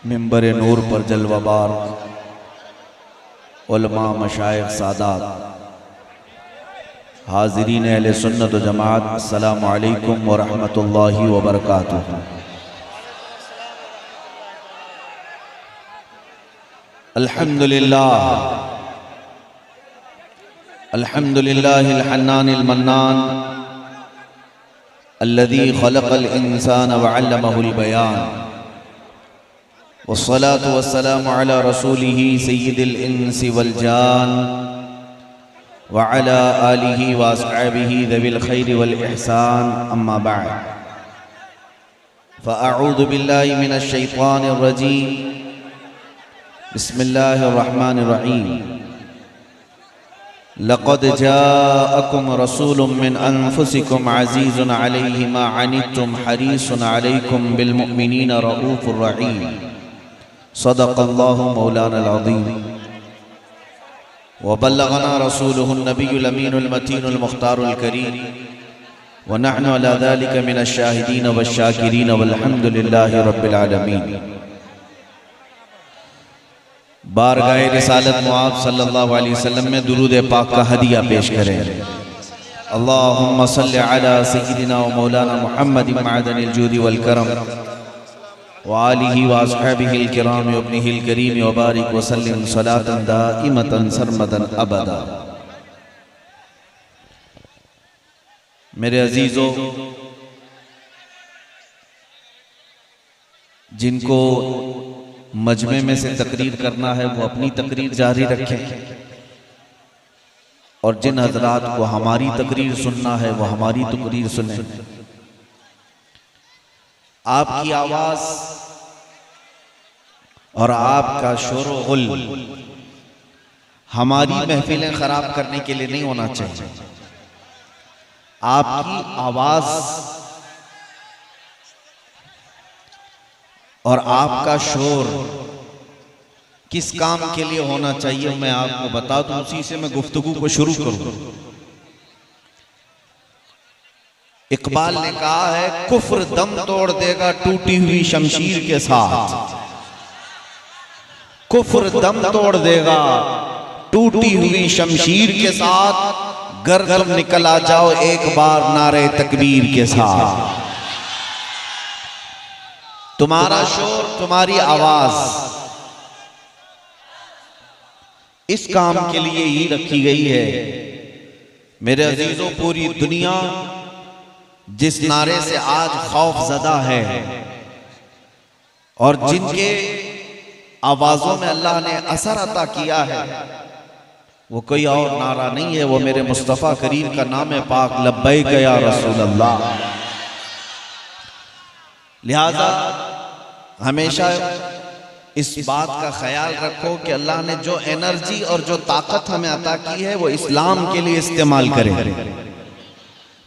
मिंबर नूर पर जलवाबार उलमा मशाइख सादात हाज़रीन अहले सुन्नत व जमात, अस्सलामु अलैकुम व रहमतुल्लाहि व बरकातुहू। अल्हम्दुलिल्लाह अल्हम्दुलिल्लाहिल हन्नानिल मन्नान अल्लज़ी खलक़ल इंसान व अल्लमहुल बयान वस्सलातु वस्सलामु अला रसूलिही सय्यिदिल इंसी वल जान व अला आलिही व अस्हाबिही ज़विल खैरि वल इहसान, अम्मा बअद। फ़अऊज़ु बिल्लाहि मिनश शैतानिर रजीम, बिस्मिल्लाहिर रहमानिर रहीम। लक़द जाअकुम रसूलुम मिन अनफुसिकुम अज़ीज़ुन अलैहि मा अनित्तुम हरीसुन अलैकुम बिल मुमिनीना रऊफ़ुर रहीम। सदक़ल्लाहु मौलानाल अज़ीम व बल्लगना रसूलुहुन नबियुल अमीनुल मतीनुल मुख्तारुल करीम व नहनु अला ज़ालिका मिनश शाहिदीन वश शाकिरीन वल्हम्दुलिल्लाहि रब्बिल आलमीन। बारगाह रिसालत मुआज़ सल्लल्लाहु अलैहि वसल्लम में दुरूद पाक का हदिया पेश करें। अल्लाहुम्मा सल्लि अला सय्यिदिना व मौलाना मुहम्मदिन मअदनिल जूदि वल करम व आलिहि व अस्हाबिहिल किराम व इब्निहिल करीम व बारिक व सल्लिम सलातन दाइमतन सरमदन अबदा। मेरे अजीजों, जिनको मजमे में से तकरीर करना है वो अपनी तकरीर जारी रखें, और जिन हजरात को हमारी तकरीर सुनना है वो हमारी तकरीर सुने। आपकी आवाज और आपका शोर व गुल हमारी महफिलें खराब करने के लिए नहीं होना चाहिए। आपकी आवाज और आपका शोर किस काम के लिए होना चाहिए मैं आपको बता दूं, उसी से मैं गुफ्तगू को शुरू करूं। इकबाल ने कहा है, कुफ्र दम तोड़ देगा टूटी हुई शमशीर के साथ। कुफ्र दम तोड़ देगा टूटी हुई शमशीर के साथ, गर तुम निकल आ जाओ एक बार नारे तकबीर के साथ। तुम्हारा शोर, तुम्हारी आवाज इस काम के लिए ही रखी गई है। मेरे अजीजों, पूरी दुनिया जिस नारे से आज खौफजदा है और जिनके आवाजों में अल्लाह ने असर अता किया है, वो कोई और नारा नहीं है, वो मेरे मुस्तफा करीम का नाम है पाक, लब्बैक या रसूल अल्लाह। लिहाजा हमेशा इस बात का ख्याल रखो कि अल्लाह ने जो एनर्जी और जो ताकत हमें अता की है वो इस्लाम के लिए इस्तेमाल करें।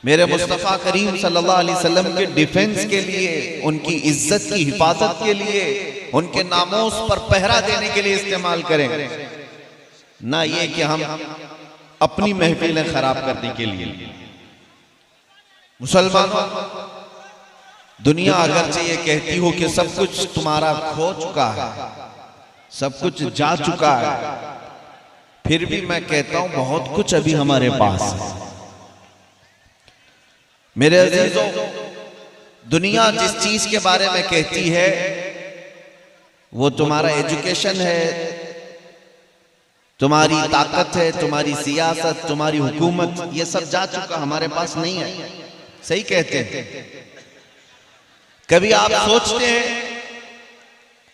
मेरे मुस्तफ़ा करीम सल्लल्लाहु अलैहि वसल्लम के डिफेंस के लिए, उनकी इज्जत की हिफाजत के लिए, उनके नामोस पर पहरा देने के लिए इस्तेमाल करें, ना ये कि हम अपनी महफिलें खराब करने के लिए। मुसलमानों, दुनिया अगरचे ये कहती हो कि सब कुछ तुम्हारा खो चुका है, सब कुछ जा चुका है, फिर भी मैं कहता हूं बहुत कुछ अभी हमारे पास है। मेरे अजीजों, दुनिया जिस चीज के बारे में कहती है वो तुम्हारा एजुकेशन है, तुम्हारी ताकत है, तुम्हारी सियासत, तुम्हारी हुकूमत, ये सब जा चुका, हमारे पास नहीं है। सही कहते हैं। कभी आप सोचते हैं,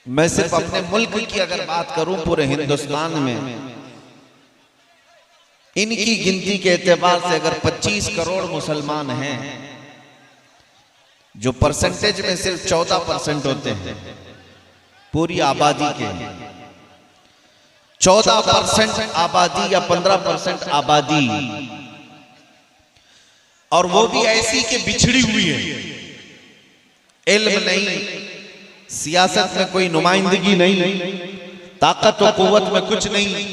मैं सिर्फ अपने मुल्क की अगर बात करूं, पूरे हिंदुस्तान में इनकी गिनती के एतबार से अगर 25 करोड़ मुसलमान हैं, जो परसेंटेज में सिर्फ 14% होते हैं पूरी आबादी के, 14% आबादी या 15% आबादी, और वो भी ऐसी कि बिछड़ी हुई है, इल्म नहीं, सियासत में कोई नुमाइंदगी नहीं, ताकत और कुव्वत में कुछ नहीं,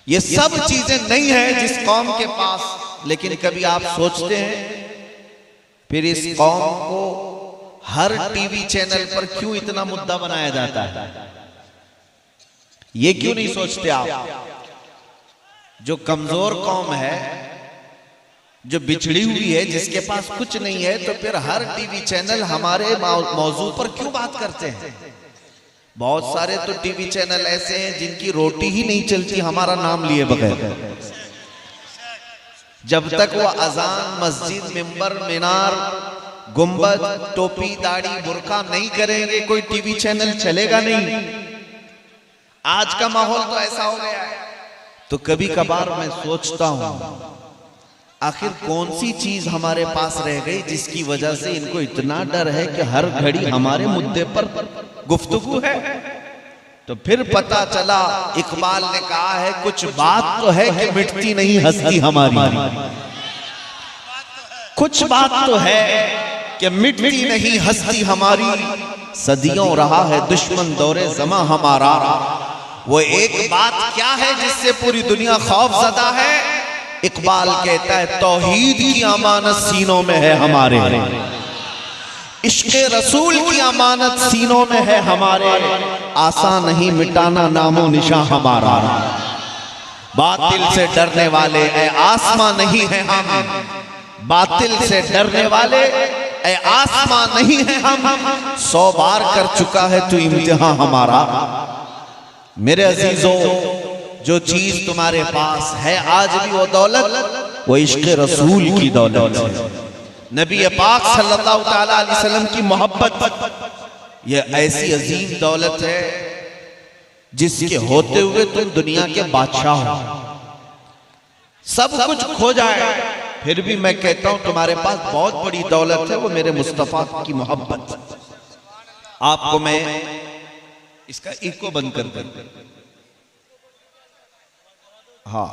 ये सब चीजें नहीं है जिस कौम के पास। लेकिन कभी आप सोचते हैं फिर इस कौम को हर टीवी चैनल पर क्यों इतना मुद्दा बनाया जाता है? ये क्यों नहीं सोचते आप? जो कमजोर कौम है, जो बिछड़ी हुई है, जिसके पास कुछ नहीं है, तो फिर हर टीवी चैनल हमारे मौजू पर क्यों बात करते हैं? बहुत सारे तो टीवी चैनल ऐसे हैं जिनकी रोटी ही नहीं चलती हमारा नाम लिए बगैर। जब तक वो अजान, मस्जिद, मिंबर, मीनार, गुंबद, टोपी, दाढ़ी, बुर्का नहीं करेंगे, कोई टीवी चैनल चलेगा नहीं। आज का माहौल तो ऐसा हो गया है। तो कभी कभार मैं सोचता हूं, आखिर कौन सी चीज हमारे पास रह गई जिसकी वजह से इनको इतना डर है कि हर घड़ी हमारे मुद्दे पर गुफ्तगू है? तो फिर पता चला, इकबाल ने कहा है, कुछ बात तो है कि मिटती नहीं हस्ती हमारी। कुछ बात तो है कि मिटती नहीं हस्ती हमारी, सदियों रहा है दुश्मन दौरे ज़मा हमारा। वो एक बात क्या है जिससे पूरी दुनिया खौफज़दा है? इकबाल कहता है, तौहीद की अमानत सीनों में है हमारे, इश्क़े रसूल की अमानत सीनों में है हमारे, आसान नहीं मिटाना नामो निशान हमारा। बातिल से डरने वाले ऐ आसमां नहीं है हम, बातिल से डरने वाले ऐ आसमां नहीं है हम, 100 बार कर चुका है तू इम्तिहान हमारा। मेरे अजीजों, जो चीज तुम्हारे पास है आज भी वो दौलत, वो इश्क़े रसूल की दौलत है, नबी पाक सल्लल्लाहु ताला अलैहि वसल्लम की मोहब्बत। ये ऐसी अजीम दौलत है जिसके होते हुए तुम दुनिया के बादशाह हो। सब कुछ खो जाए फिर भी मैं कहता हूं तुम्हारे पास बहुत बड़ी दौलत है, वो मेरे मुस्तफा की मोहब्बत। आपको मैं इसका इको बंद कर दूं। हाँ,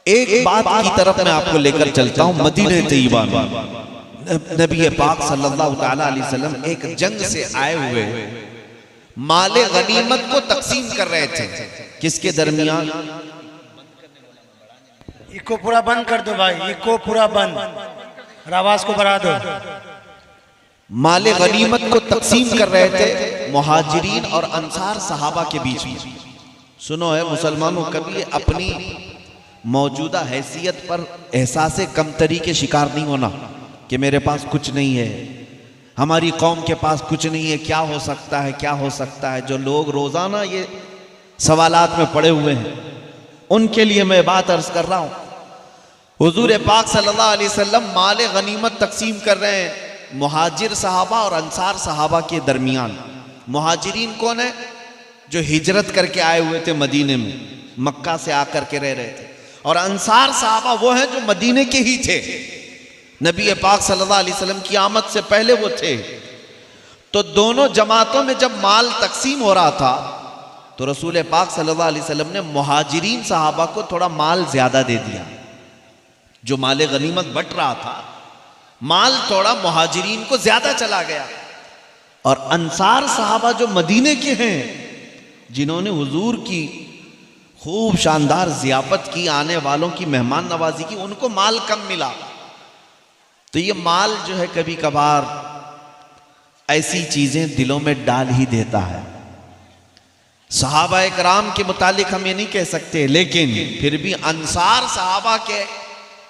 एक बात की तरफ मैं आपको लेकर चलता हूं। मदीने तैयबा में नबी पाक सल्लल्लाहु ताला अलैहि वसल्लम एक जंग से आए हुए माले गनीमत को तकसीम कर रहे थे। किसके दरमियान? इको पूरा बंद कर दो भाई, इको पूरा बंद, आवाज को बढ़ा दो। माले गनीमत को तकसीम कर रहे थे मुहाजिरीन और अंसार सहाबा के बीच में। सुनो है मुसलमानों, कभी अपनी मौजूदा हैसियत पर एहसास कमतरी के शिकार नहीं होना कि मेरे पास कुछ नहीं है, हमारी कौम के पास कुछ नहीं है, क्या हो सकता है, क्या हो सकता है। जो लोग रोजाना ये सवालात में पड़े हुए हैं उनके लिए मैं बात अर्ज कर रहा हूं। हुजूर पाक सल्लल्लाहु अलैहि वसल्लम माले गनीमत तकसीम कर रहे हैं मुहाजिर सहाबा और अंसार सहाबा के दरमियान। मुहाजिरीन कौन है? जो हिजरत करके आए हुए थे मदीने में, मक्का से आकर के रह रहे थे। और अंसार सहाबा वो हैं जो मदीने के ही थे, नबी पाक सल्लल्लाहु अलैहि वसल्लम की आमद से पहले वो थे। तो दोनों जमातों में जब माल तकसीम हो रहा था तो रसूल पाक सल्लल्लाहु अलैहि वसल्लम ने मुहाजिरीन सहाबा को थोड़ा माल ज्यादा दे दिया। जो माले गनीमत बट रहा था, माल थोड़ा मुहाजिरीन को ज्यादा चला गया। और अंसार सहाबा जो मदीने के हैं, जिन्होंने हुजूर की खूब शानदार जियाफत की, आने वालों की मेहमान नवाजी की, उनको माल कम मिला। तो ये माल जो है कभी कभार ऐसी चीजें दिलों में डाल ही देता है। सहाबा कराम के मुतालिक हम ये नहीं कह सकते, लेकिन फिर भी अंसार सहाबा के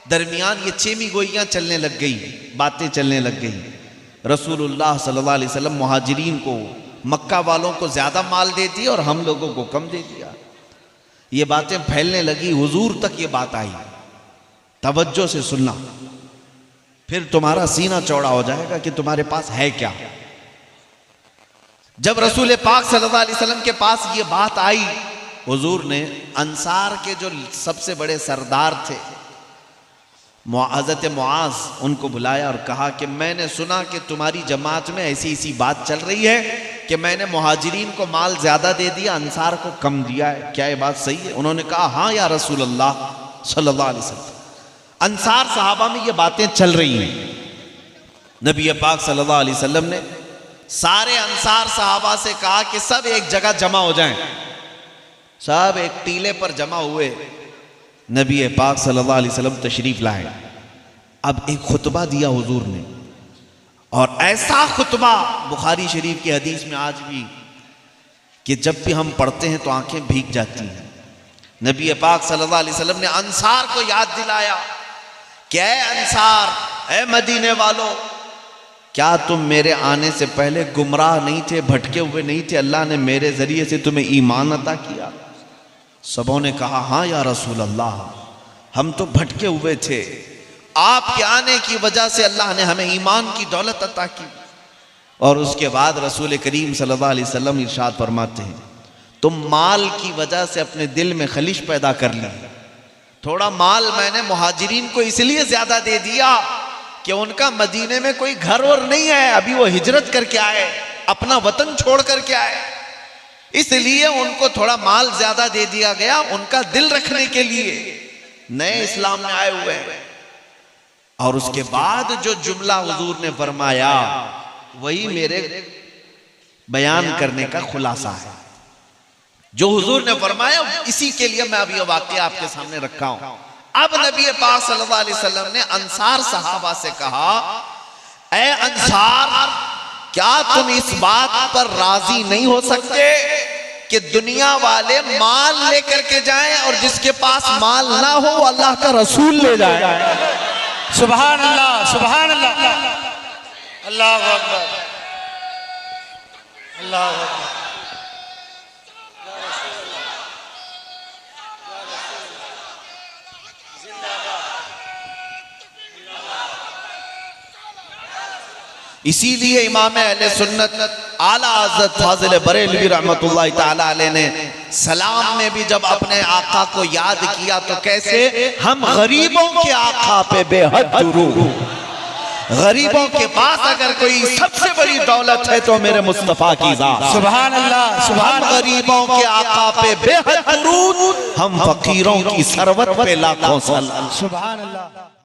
दरमियान ये चेमी गोइयां चलने लग गई, बातें चलने लग गई। रसूलुल्लाह सल्लल्लाहु अलैहि वसल्लम मुहाजिरीन को, मक्का वालों को ज्यादा माल दे दिया और हम लोगों को कम दे दिया। ये बातें फैलने लगी, हुजूर तक ये बात आई। तवज्जो से सुनना, फिर तुम्हारा सीना चौड़ा हो जाएगा कि तुम्हारे पास है क्या। जब रसूल पाक सल्लल्लाहु अलैहि वसल्लम के पास ये बात आई, हुजूर ने अंसार के जो सबसे बड़े सरदार थे हज़रत मुआज़, उनको बुलाया और कहा कि मैंने सुना कि तुम्हारी जमात में ऐसी ऐसी बात चल रही है कि मैंने मुहाजिरीन को माल ज्यादा दे दिया, अंसार को कम दिया है, क्या ये बात सही है? उन्होंने कहा हाँ या रसूल अल्लाह सल्लल्लाहु अलैहि वसल्लम। अंसार सहाबा में ये बातें चल रही हैं। नबी पाक सल्लल्लाहु अलैहि वसल्लम ने सारे अंसार सहाबा से कहा कि सब एक जगह जमा हो जाएं। सब एक टीले पर जमा हुए। नबी पाक सल्लल्लाहु अलैहि वसल्लम तशरीफ लाए। अब एक खुतबा दिया हुजूर ने, और ऐसा खुतबा बुखारी शरीफ की हदीस में आज भी कि जब भी हम पढ़ते हैं तो आंखें भीग जाती हैं। नबी पाक सल्लल्लाहु अलैहि वसल्लम ने अंसार को याद दिलाया कि ऐ अंसार, ऐ मदीने वालों, क्या तुम मेरे आने से पहले गुमराह नहीं थे, भटके हुए नहीं थे? अल्लाह ने मेरे जरिए से तुम्हें ईमान अता किया। सबों ने कहा हाँ या रसूल अल्लाह, हम तो भटके हुए थे, आपके आने की वजह से अल्लाह ने हमें ईमान की दौलत अता की। और उसके बाद रसूल करीम सल्लल्लाहु अलैहि वसल्लम इरशाद फरमाते हैं, तुम माल की वजह से अपने दिल में खलिश पैदा कर ली। थोड़ा माल मैंने मुहाजिरीन को इसलिए ज्यादा दे दिया कि उनका मदीने में कोई घर और नहीं है, अभी वो हिजरत करके आए, अपना वतन छोड़ करके आए, इसलिए उनको थोड़ा माल ज्यादा दे दिया गया, उनका दिल रखने के लिए। नए इस्लाम में आए हुए हैं। और उसके बाद जो जुमला हुजूर ने फरमाया वही मेरे बयान करने का खुलासा है। जो हुजूर ने फरमाया इसी के लिए मैं अभी वाकया आपके सामने रखा हूं। अब नबी पाक सल्लल्लाहु अलैहि वसल्लम ने अंसार सहाबा से कहा, ऐ अंसार, क्या तुम इस बात पर राजी नहीं हो सकते कि दुनिया वाले माल लेकर के जाएं और जिसके पास माल ना हो वो अल्लाह का रसूल ले जाए? सुभान अल्लाह, सुभान अल्लाह, अल्लाहु अकबर, अल्लाहु अकबर। इसीलिए इमाम अहले सुन्नत आला हज़रत फाज़िल बरेलवी रहमतुल्लाह ताला अलैह ने सलाम में भी जब अपने आका को याद किया तो कैसे, हम गरीबों के आका पे बेहद दुरूद। गरीबों के पास अगर कोई सबसे बड़ी दौलत है तो मेरे मुस्तफा की ज़ात। सुभान अल्लाह, सुभान हम गरीबों के आका पे बेहद दुरूद, हम फकीरों की सरवत पे लाखों सलाम। सुभान अल्लाह।